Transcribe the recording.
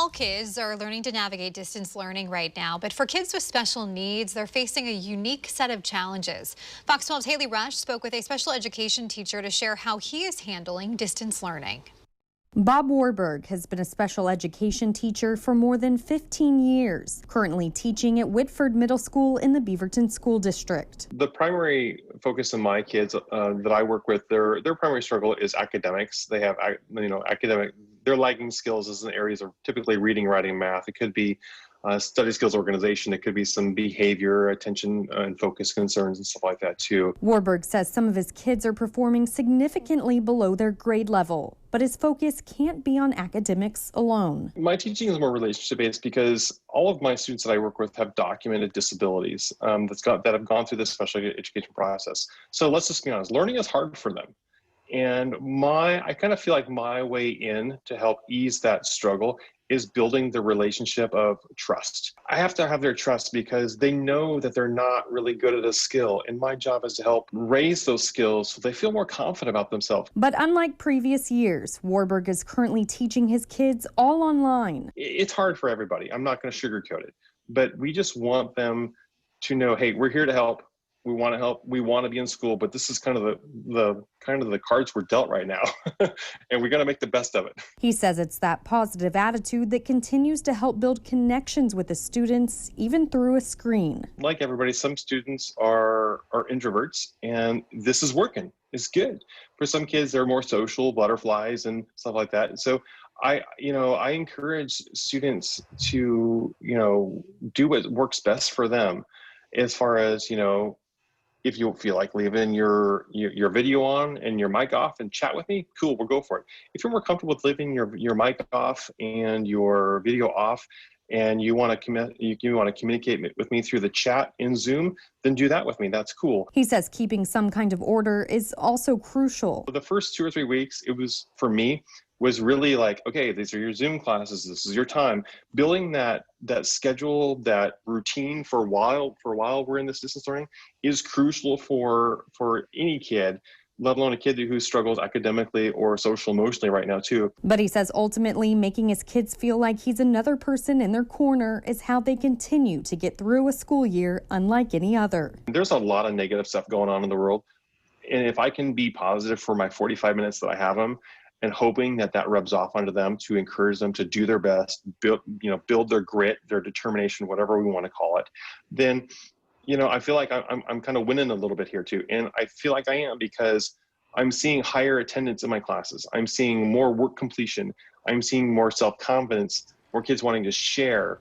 All kids are learning to navigate distance learning right now, but for kids with special needs, they're facing a unique set of challenges. Fox 12's Haley Rush spoke with a special education teacher to share how he is handling distance learning. Bob Warburg has been a special education teacher for more than 15 years, currently teaching at Whitford Middle School in the Beaverton School District. The primary focus of my kids that I work with, their primary struggle is academics. They have, their lagging skills is in areas of typically reading, writing, math. It could be study skills organization. It could be some behavior, attention, and focus concerns and stuff like that too. Warburg says some of his kids are performing significantly below their grade level, but his focus can't be on academics alone. My teaching is more relationship-based because all of my students that I work with have documented disabilities that have gone through this special education process. So let's just be honest, learning is hard for them. And I kind of feel like my way in to help ease that struggle is building the relationship of trust. I have to have their trust because they know that they're not really good at a skill. And my job is to help raise those skills so they feel more confident about themselves. But unlike previous years, Warburg is currently teaching his kids all online. It's hard for everybody. I'm not going to sugarcoat it, but we just want them to know, hey, we're here to help. We want to help. We want to be in school, but this is kind of the cards we're dealt right now, and we got to make the best of it. He says it's that positive attitude that continues to help build connections with the students, even through a screen. Like everybody, some students are introverts, and this is working. It's good. For some kids, they're more social, butterflies, and stuff like that. And so I encourage students to do what works best for them, as far as if you feel like leaving your video on and your mic off and chat with me, cool, we'll go for it. If you're more comfortable with leaving your mic off and your video off, and you want to communicate with me through the chat in Zoom, then do that with me. That's cool. He says keeping some kind of order is also crucial. For the first 2 or 3 weeks, it was really like, okay, these are your Zoom classes. This is your time. Building that schedule, that routine for a while we're in this distance learning is crucial for any kid, let alone a kid who struggles academically or social emotionally right now too. But he says ultimately making his kids feel like he's another person in their corner is how they continue to get through a school year unlike any other. There's a lot of negative stuff going on in the world. And if I can be positive for my 45 minutes that I have them, and hoping that rubs off onto them to encourage them to do their best, build their grit, their determination, whatever we want to call it, then, I feel like I'm kind of winning a little bit here too. And I feel like I am because I'm seeing higher attendance in my classes. I'm seeing more work completion. I'm seeing more self-confidence, more kids wanting to share.